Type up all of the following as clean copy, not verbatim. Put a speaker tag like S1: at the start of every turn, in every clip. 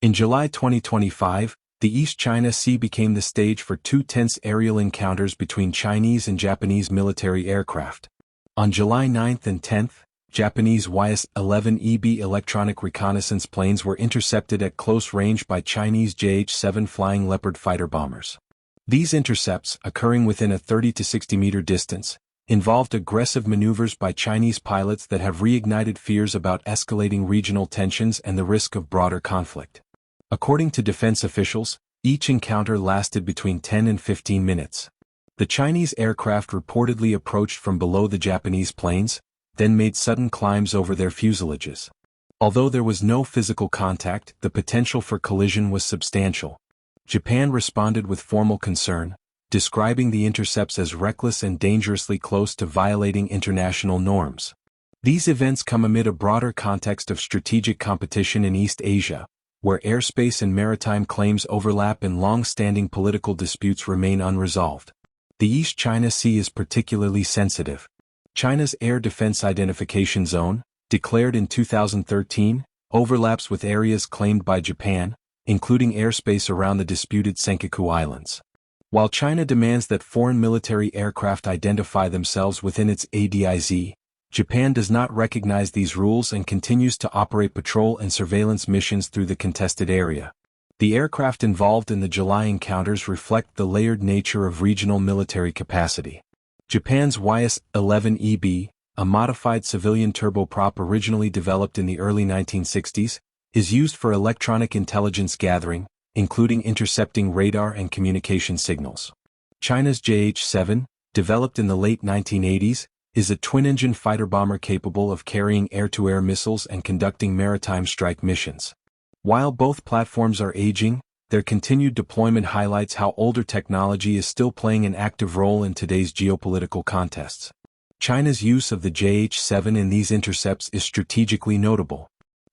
S1: In July 2025, the East China Sea became the stage for two tense aerial encounters between Chinese and Japanese military aircraft. On July 9 and 10, Japanese YS-11EB electronic reconnaissance planes were intercepted at close range by Chinese JH-7 Flying Leopard fighter bombers. These intercepts, occurring within a 30 to 60 meter distance, involved aggressive maneuvers by Chinese pilots that have reignited fears about escalating regional tensions and the risk of broader conflict. According to defense officials, each encounter lasted between 10 and 15 minutes. The Chinese aircraft reportedly approached from below the Japanese planes, then made sudden climbs over their fuselages. Although there was no physical contact, the potential for collision was substantial. Japan responded with formal concern, describing the intercepts as reckless and dangerously close to violating international norms. These events come amid a broader context of strategic competition in East Asia, where airspace and maritime claims overlap and long-standing political disputes remain unresolved. The East China Sea is particularly sensitive. China's Air Defense Identification Zone, declared in 2013, overlaps with areas claimed by Japan, including airspace around the disputed Senkaku Islands. While China demands that foreign military aircraft identify themselves within its ADIZ, Japan does not recognize these rules and continues to operate patrol and surveillance missions through the contested area. The aircraft involved in the July encounters reflect the layered nature of regional military capacity. Japan's YS-11EB, a modified civilian turboprop originally developed in the early 1960s, is used for electronic intelligence gathering, including intercepting radar and communication signals. China's JH-7, developed in the late 1980s, is a twin-engine fighter bomber capable of carrying air-to-air missiles and conducting maritime strike missions. While both platforms are aging, their continued deployment highlights how older technology is still playing an active role in today's geopolitical contests. China's use of the JH-7 in these intercepts is strategically notable.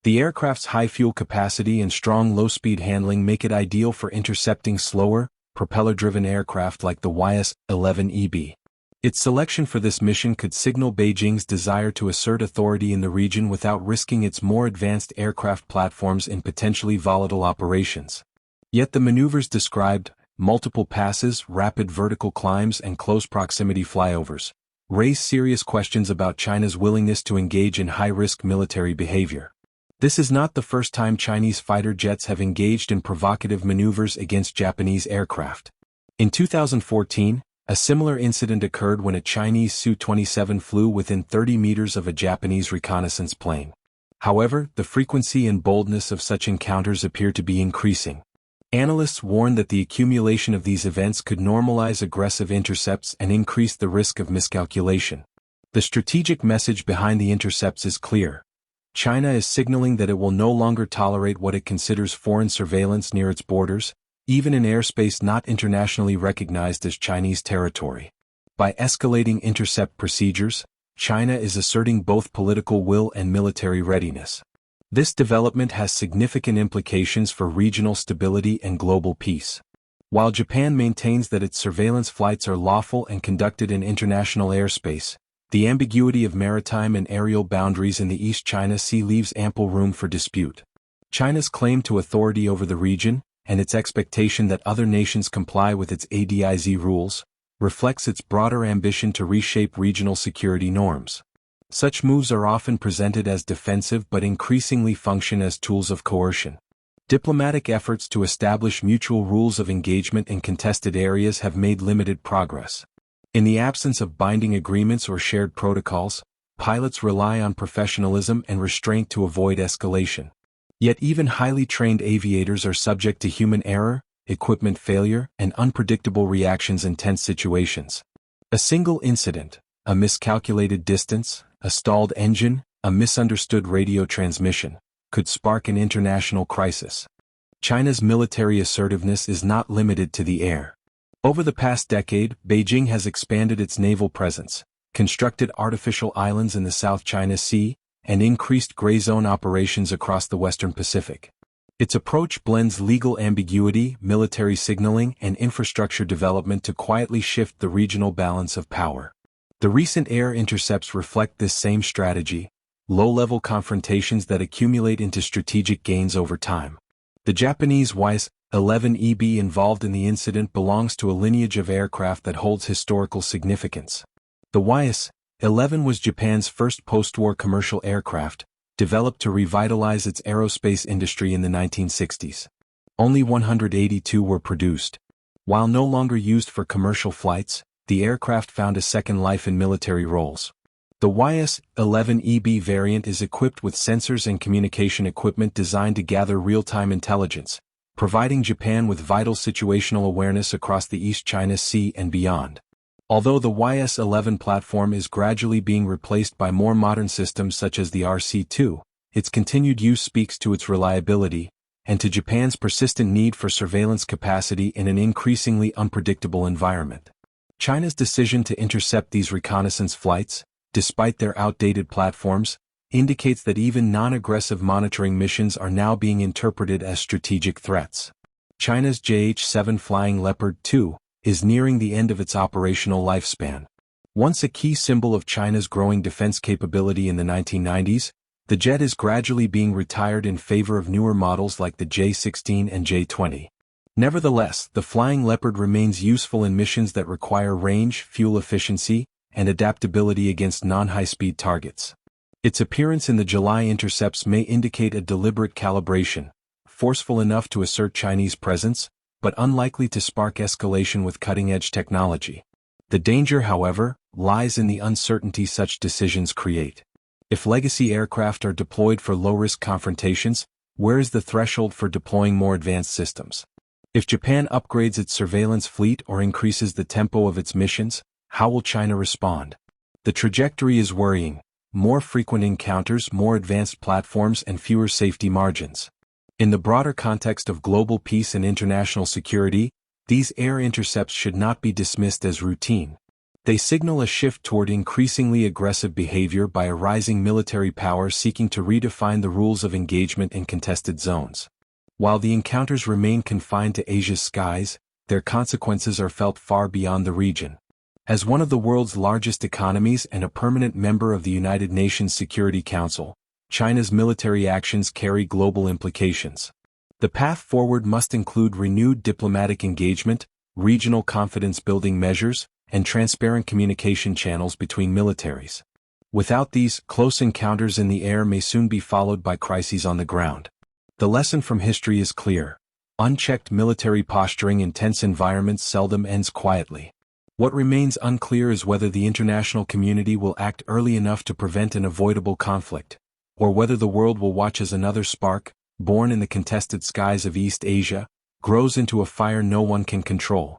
S1: The aircraft's high fuel capacity and strong low-speed handling make it ideal for intercepting slower, propeller-driven aircraft like the YS-11EB. Its selection for this mission could signal Beijing's desire to assert authority in the region without risking its more advanced aircraft platforms in potentially volatile operations. Yet the maneuvers described, multiple passes, rapid vertical climbs and close proximity flyovers, raise serious questions about China's willingness to engage in high-risk military behavior. This is not the first time Chinese fighter jets have engaged in provocative maneuvers against Japanese aircraft. In 2014, a similar incident occurred when a Chinese Su-27 flew within 30 meters of a Japanese reconnaissance plane. However, the frequency and boldness of such encounters appear to be increasing. Analysts warn that the accumulation of these events could normalize aggressive intercepts and increase the risk of miscalculation. The strategic message behind the intercepts is clear. China is signaling that it will no longer tolerate what it considers foreign surveillance near its borders, even in airspace not internationally recognized as Chinese territory. By escalating intercept procedures, China is asserting both political will and military readiness. This development has significant implications for regional stability and global peace. While Japan maintains that its surveillance flights are lawful and conducted in international airspace, the ambiguity of maritime and aerial boundaries in the East China Sea leaves ample room for dispute. China's claim to authority over the region, and its expectation that other nations comply with its ADIZ rules, reflects its broader ambition to reshape regional security norms. Such moves are often presented as defensive but increasingly function as tools of coercion. Diplomatic efforts to establish mutual rules of engagement in contested areas have made limited progress. In the absence of binding agreements or shared protocols, pilots rely on professionalism and restraint to avoid escalation. Yet even highly trained aviators are subject to human error, equipment failure, and unpredictable reactions in tense situations. A single incident, a miscalculated distance, a stalled engine, a misunderstood radio transmission, could spark an international crisis. China's military assertiveness is not limited to the air. Over the past decade, Beijing has expanded its naval presence, constructed artificial islands in the South China Sea, and increased gray zone operations across the Western Pacific. Its approach blends legal ambiguity, military signaling, and infrastructure development to quietly shift the regional balance of power. The recent air intercepts reflect this same strategy, low-level confrontations that accumulate into strategic gains over time. The Japanese YS-11EB involved in the incident belongs to a lineage of aircraft that holds historical significance. The YS-11 was Japan's first post-war commercial aircraft, developed to revitalize its aerospace industry in the 1960s. Only 182 were produced. While no longer used for commercial flights, the aircraft found a second life in military roles. The YS-11EB variant is equipped with sensors and communication equipment designed to gather real-time intelligence, providing Japan with vital situational awareness across the East China Sea and beyond. Although the YS-11 platform is gradually being replaced by more modern systems such as the RC-2, its continued use speaks to its reliability and to Japan's persistent need for surveillance capacity in an increasingly unpredictable environment. China's decision to intercept these reconnaissance flights, despite their outdated platforms, indicates that even non-aggressive monitoring missions are now being interpreted as strategic threats. China's JH-7 Flying Leopard 2 is nearing the end of its operational lifespan. Once a key symbol of China's growing defense capability in the 1990s, the jet is gradually being retired in favor of newer models like the J-16 and J-20. Nevertheless, the Flying Leopard remains useful in missions that require range, fuel efficiency, and adaptability against non-high-speed targets. Its appearance in the July intercepts may indicate a deliberate calibration, forceful enough to assert Chinese presence, but unlikely to spark escalation with cutting-edge technology. The danger, however, lies in the uncertainty such decisions create. If legacy aircraft are deployed for low-risk confrontations, where is the threshold for deploying more advanced systems? If Japan upgrades its surveillance fleet or increases the tempo of its missions, how will China respond? The trajectory is worrying: more frequent encounters, more advanced platforms, and fewer safety margins. In the broader context of global peace and international security, these air intercepts should not be dismissed as routine. They signal a shift toward increasingly aggressive behavior by a rising military power seeking to redefine the rules of engagement in contested zones. While the encounters remain confined to Asia's skies, their consequences are felt far beyond the region. As one of the world's largest economies and a permanent member of the United Nations Security Council, China's military actions carry global implications. The path forward must include renewed diplomatic engagement, regional confidence-building measures, and transparent communication channels between militaries. Without these, close encounters in the air may soon be followed by crises on the ground. The lesson from history is clear: unchecked military posturing in tense environments seldom ends quietly. What remains unclear is whether the international community will act early enough to prevent an avoidable conflict, or whether the world will watch as another spark, born in the contested skies of East Asia, grows into a fire no one can control.